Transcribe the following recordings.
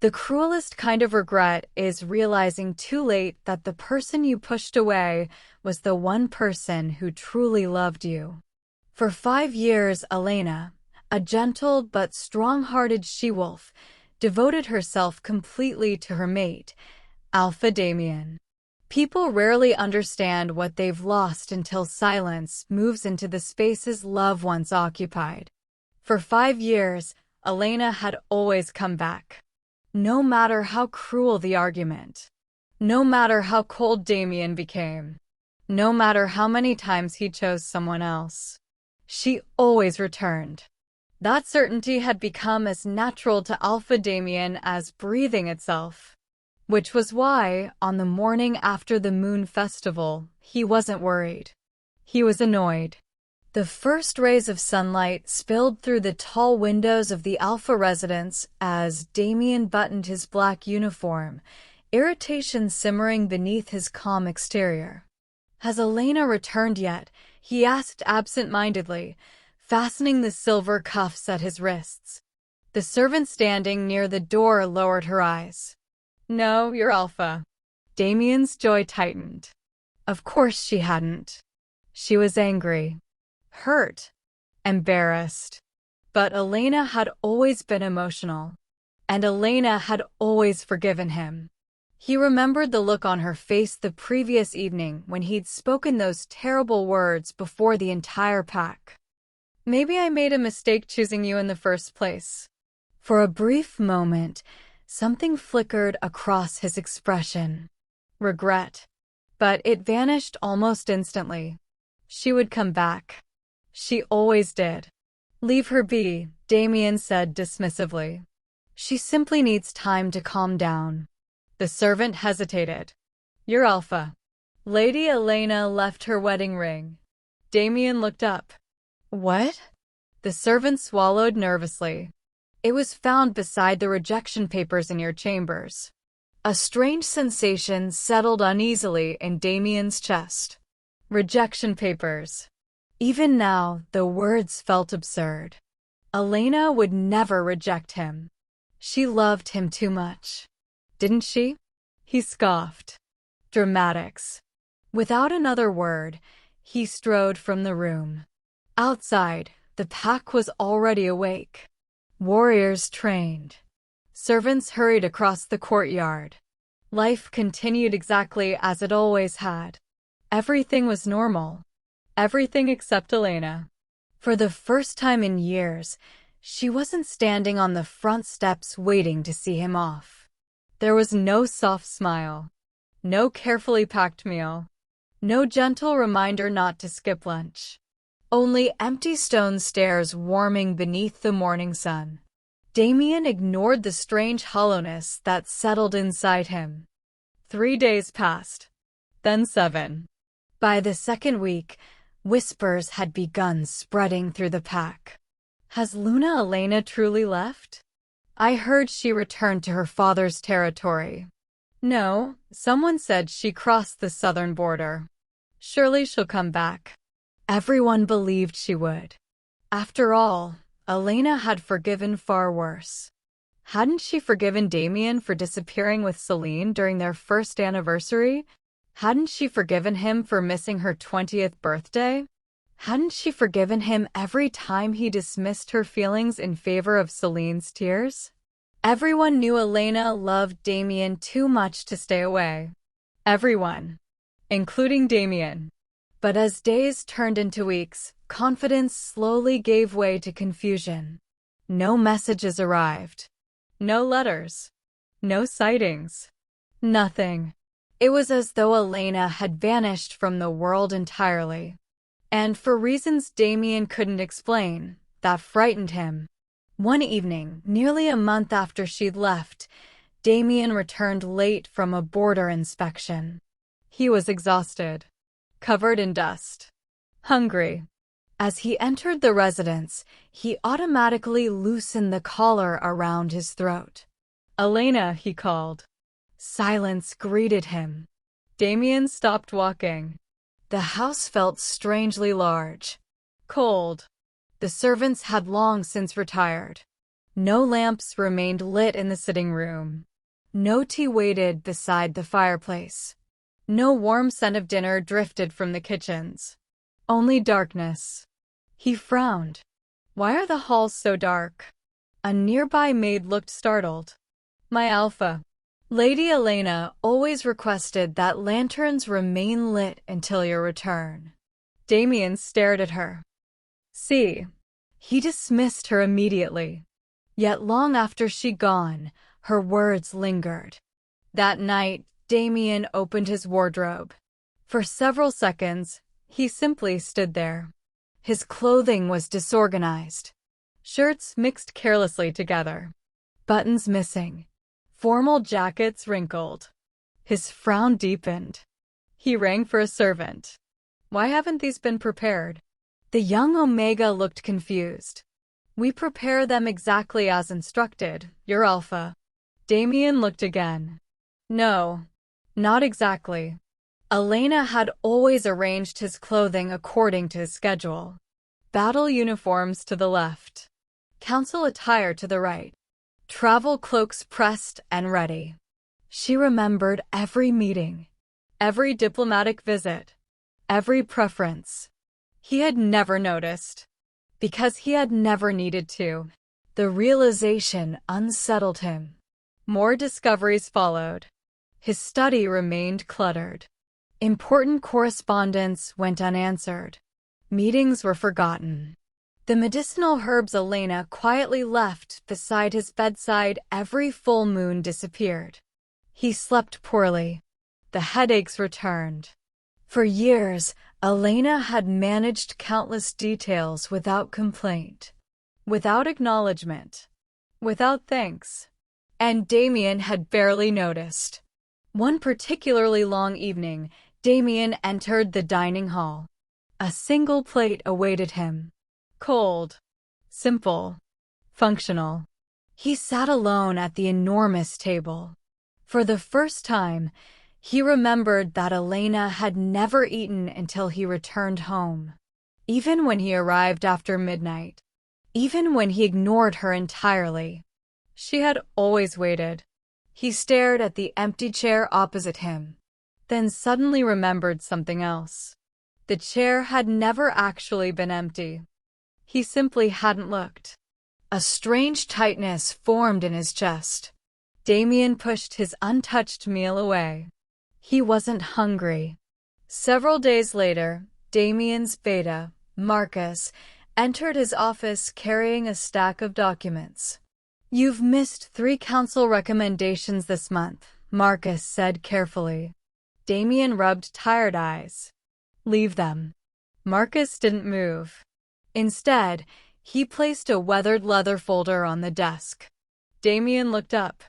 The cruelest kind of regret is realizing too late that the person you pushed away was the one person who truly loved you. For 5 years, Elena, a gentle but strong-hearted she-wolf, devoted herself completely to her mate, Alpha Damian. People rarely understand what they've lost until silence moves into the spaces love once occupied. For 5 years, Elena had always come back. No matter how cruel the argument, no matter how cold Damian became, no matter how many times he chose someone else, she always returned. That certainty had become as natural to Alpha Damian as breathing itself. Which was why, on the morning after the Moon Festival, he wasn't worried. He was annoyed. The first rays of sunlight spilled through the tall windows of the Alpha residence as Damian buttoned his black uniform, irritation simmering beneath his calm exterior. "Has Elena returned yet?" he asked absent-mindedly, fastening the silver cuffs at his wrists. The servant standing near the door lowered her eyes. "No, you're Alpha." Damian's jaw tightened. Of course she hadn't. She was angry, hurt, embarrassed. But Elena had always been emotional, and Elena had always forgiven him. He remembered the look on her face the previous evening when he'd spoken those terrible words before the entire pack. "Maybe I made a mistake choosing you in the first place." For a brief moment, something flickered across his expression. Regret. But it vanished almost instantly. She would come back. She always did. "Leave her be," Damian said dismissively. "She simply needs time to calm down." The servant hesitated. "You're Alpha." Lady Elena left her wedding ring. Damian looked up. "What?" The servant swallowed nervously. "It was found beside the rejection papers in your chambers." A strange sensation settled uneasily in Damian's chest. Rejection papers. Even now, the words felt absurd. Elena would never reject him. She loved him too much. Didn't she? He scoffed. Dramatics. Without another word, he strode from the room. Outside, the pack was already awake. Warriors trained. Servants hurried across the courtyard. Life continued exactly as it always had. Everything was normal. Everything except Elena. For the first time in years, she wasn't standing on the front steps waiting to see him off. There was no soft smile. No carefully packed meal. No gentle reminder not to skip lunch. Only empty stone stairs warming beneath the morning sun. Damian ignored the strange hollowness that settled inside him. 3 days passed. Then 7. By the second week, whispers had begun spreading through the pack. "Has Luna Elena truly left? I heard she returned to her father's territory." "No, someone said she crossed the southern border. Surely she'll come back." Everyone believed she would. After all, Elena had forgiven far worse. Hadn't she forgiven Damian for disappearing with Celine during their first anniversary? Hadn't she forgiven him for missing her 20th birthday? Hadn't she forgiven him every time he dismissed her feelings in favor of Celine's tears? Everyone knew Elena loved Damian too much to stay away. Everyone. Including Damian. But as days turned into weeks, confidence slowly gave way to confusion. No messages arrived. No letters. No sightings. Nothing. It was as though Elena had vanished from the world entirely. And for reasons Damian couldn't explain, that frightened him. One evening, nearly a month after she'd left, Damian returned late from a border inspection. He was exhausted, covered in dust, hungry. As he entered the residence, he automatically loosened the collar around his throat. "Elena," he called. Silence greeted him. Damian stopped walking. The house felt strangely large. Cold. The servants had long since retired. No lamps remained lit in the sitting room. No tea waited beside the fireplace. No warm scent of dinner drifted from the kitchens. Only darkness. He frowned. Why are the halls so dark? A nearby maid looked startled. My Alpha. Lady Elena always requested that lanterns remain lit until your return. Damian stared at her. See. He dismissed her immediately. Yet long after she'd gone, her words lingered. That night, Damian opened his wardrobe. For several seconds, he simply stood there. His clothing was disorganized. Shirts mixed carelessly together. Buttons missing. Formal jackets wrinkled. His frown deepened. He rang for a servant. Why haven't these been prepared? The young Omega looked confused. We prepare them exactly as instructed, your Alpha. Damian looked again. No, not exactly. Elena had always arranged his clothing according to his schedule. Battle uniforms to the left. Council attire to the right. Travel cloaks pressed and ready. She remembered every meeting, every diplomatic visit, every preference. He had never noticed, because he had never needed to. The realization unsettled him. More discoveries followed. His study remained cluttered. Important correspondence went unanswered. Meetings were forgotten. The medicinal herbs Elena quietly left beside his bedside every full moon disappeared. He slept poorly. The headaches returned. For years, Elena had managed countless details without complaint, without acknowledgement, without thanks. And Damian had barely noticed. One particularly long evening, Damian entered the dining hall. A single plate awaited him. Cold, simple, functional. He sat alone at the enormous table. For the first time, he remembered that Elena had never eaten until he returned home. Even when he arrived after midnight. Even when he ignored her entirely. She had always waited. He stared at the empty chair opposite him, then suddenly remembered something else. The chair had never actually been empty. He simply hadn't looked. A strange tightness formed in his chest. Damian pushed his untouched meal away. He wasn't hungry. Several days later, Damian's beta, Marcus, entered his office carrying a stack of documents. You've missed 3 council recommendations this month, Marcus said carefully. Damian rubbed tired eyes. Leave them. Marcus didn't move. Instead, he placed a weathered leather folder on the desk. Damian looked up.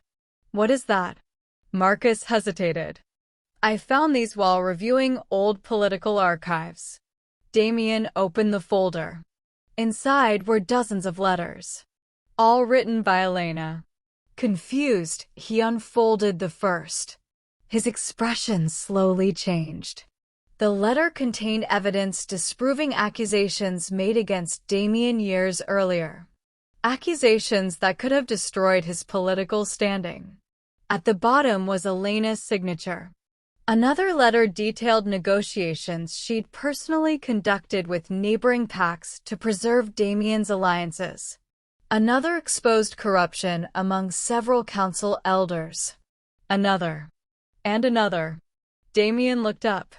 What is that? Marcus hesitated. I found these while reviewing old political archives. Damian opened the folder. Inside were dozens of letters, all written by Elena. Confused, he unfolded the first. His expression slowly changed. The letter contained evidence disproving accusations made against Damian years earlier. Accusations that could have destroyed his political standing. At the bottom was Elena's signature. Another letter detailed negotiations she'd personally conducted with neighboring pacts to preserve Damian's alliances. Another exposed corruption among several council elders. Another. And another. Damian looked up.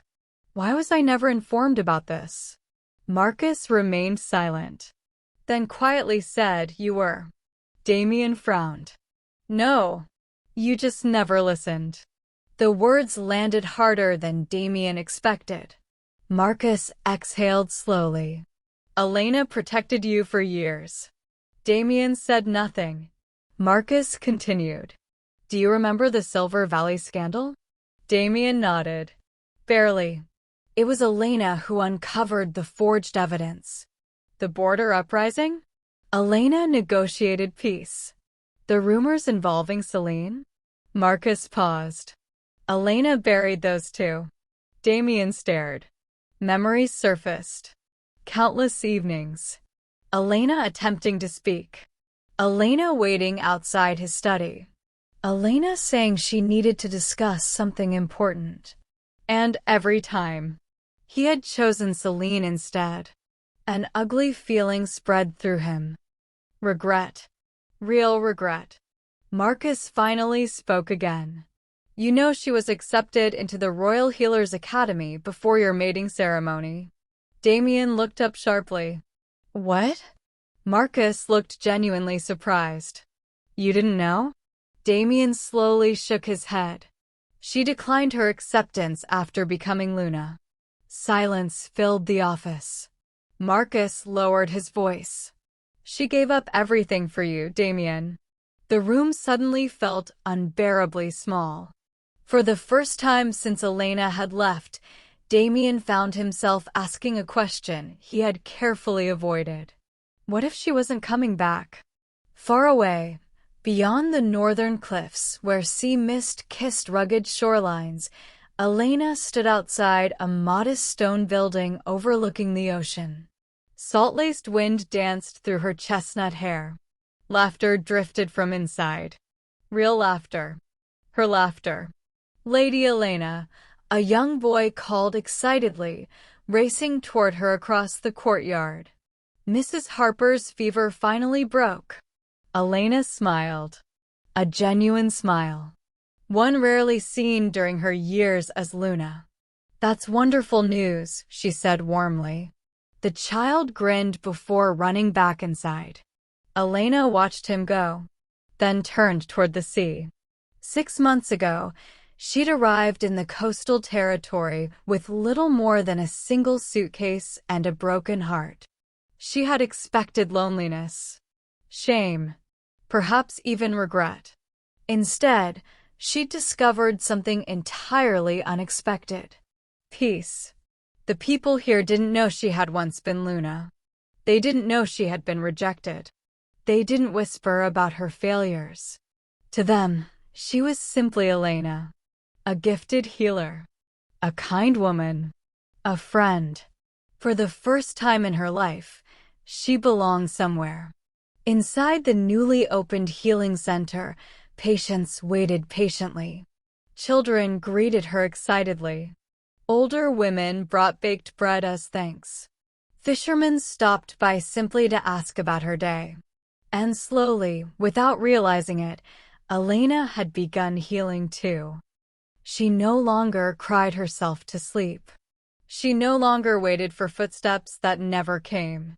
Why was I never informed about this? Marcus remained silent. Then quietly said, You were. Damian frowned. No. You just never listened. The words landed harder than Damian expected. Marcus exhaled slowly. Elena protected you for years. Damian said nothing. Marcus continued. Do you remember the Silver Valley scandal? Damian nodded. Barely. It was Elena who uncovered the forged evidence. The border uprising? Elena negotiated peace. The rumors involving Celine? Marcus paused. Elena buried those two. Damian stared. Memories surfaced. Countless evenings. Elena attempting to speak. Elena waiting outside his study. Elena saying she needed to discuss something important. And every time, he had chosen Celine instead. An ugly feeling spread through him. Regret. Real regret. Marcus finally spoke again. You know she was accepted into the Royal Healers Academy before your mating ceremony. Damian looked up sharply. What? Marcus looked genuinely surprised. You didn't know? Damian slowly shook his head. She declined her acceptance after becoming Luna. Silence filled the office. Marcus lowered his voice. She gave up everything for you, Damian. The room suddenly felt unbearably small. For the first time since Elena had left, Damian found himself asking a question he had carefully avoided. What if she wasn't coming back? Far away, beyond the northern cliffs where sea mist kissed rugged shorelines, Elena stood outside a modest stone building overlooking the ocean. Salt-laced wind danced through her chestnut hair. Laughter drifted from inside. Real laughter. Her laughter. Lady Elena, a young boy called excitedly, racing toward her across the courtyard. Mrs. Harper's fever finally broke. Elena smiled. A genuine smile. One rarely seen during her years as Luna. That's wonderful news, she said warmly. The child grinned before running back inside. Elena watched him go, then turned toward the sea. 6 months ago, she'd arrived in the coastal territory with little more than a single suitcase and a broken heart. She had expected loneliness, shame, perhaps even regret. Instead, she'd discovered something entirely unexpected. Peace. The people here didn't know she had once been Luna. They didn't know she had been rejected. They didn't whisper about her failures. To them, she was simply Elena. A gifted healer. A kind woman. A friend. For the first time in her life, she belonged somewhere. Inside the newly opened healing center, patients waited patiently. Children greeted her excitedly. Older women brought baked bread as thanks. Fishermen stopped by simply to ask about her day. And slowly, without realizing it, Elena had begun healing too. She no longer cried herself to sleep. She no longer waited for footsteps that never came.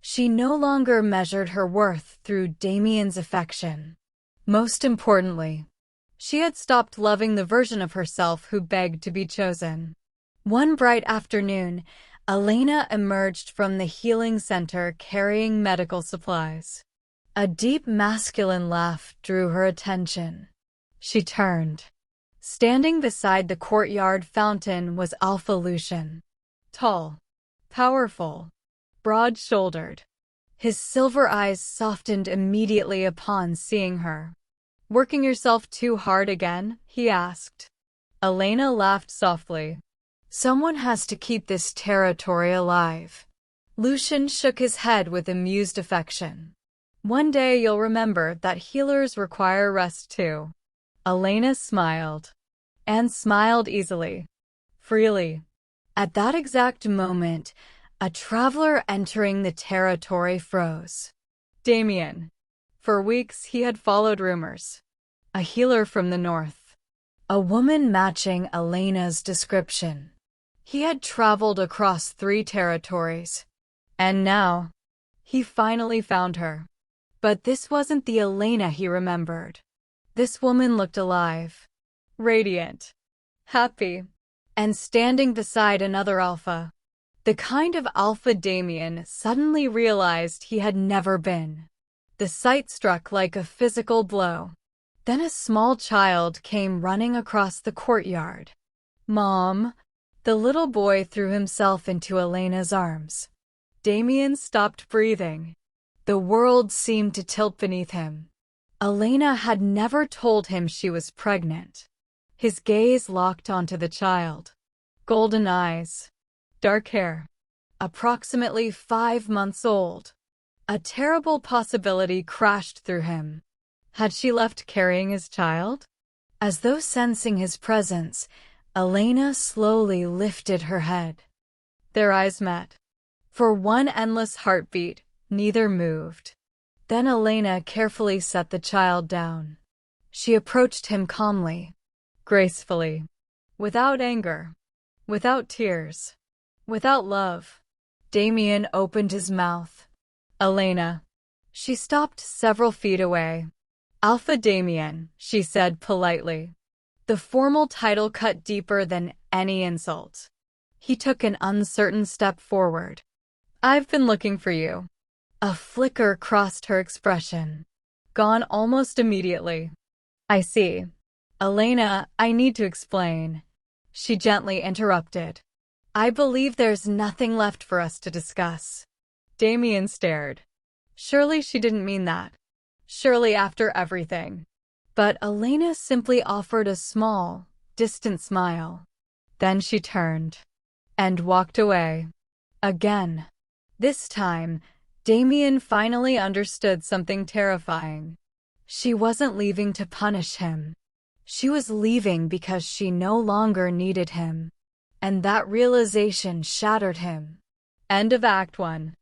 She no longer measured her worth through Damian's affection. Most importantly, she had stopped loving the version of herself who begged to be chosen. One bright afternoon, Elena emerged from the healing center carrying medical supplies. A deep masculine laugh drew her attention. She turned. Standing beside the courtyard fountain was Alpha Lucian. Tall, powerful, broad-shouldered. His silver eyes softened immediately upon seeing her. Working yourself too hard again? He asked. Elena laughed softly. Someone has to keep this territory alive. Lucian shook his head with amused affection. One day you'll remember that healers require rest too. Elena smiled. And smiled easily. Freely. At that exact moment, a traveler entering the territory froze. Damian. For weeks he had followed rumors. A healer from the north. A woman matching Elena's description. He had traveled across 3 territories. And now, he finally found her. But this wasn't the Elena he remembered. This woman looked alive. Radiant. Happy. And standing beside another Alpha. The kind of Alpha Damian suddenly realized he had never been. The sight struck like a physical blow. Then a small child came running across the courtyard. Mom. The little boy threw himself into Elena's arms. Damian stopped breathing. The world seemed to tilt beneath him. Elena had never told him she was pregnant. His gaze locked onto the child. Golden eyes. Dark hair. Approximately 5 months old. A terrible possibility crashed through him. Had she left carrying his child? As though sensing his presence, Elena slowly lifted her head. Their eyes met. For one endless heartbeat, neither moved. Then Elena carefully set the child down. She approached him calmly, gracefully, without anger, without tears, without love. Damian opened his mouth. Elena. She stopped several feet away. Alpha Damian, she said politely. The formal title cut deeper than any insult. He took an uncertain step forward. I've been looking for you. A flicker crossed her expression. Gone almost immediately. I see. Elena, I need to explain. She gently interrupted. I believe there's nothing left for us to discuss. Damian stared. Surely she didn't mean that. Surely after everything. But Elena simply offered a small, distant smile. Then she turned and walked away. Again. This time, Damian finally understood something terrifying. She wasn't leaving to punish him. She was leaving because she no longer needed him. And that realization shattered him. End of Act 1.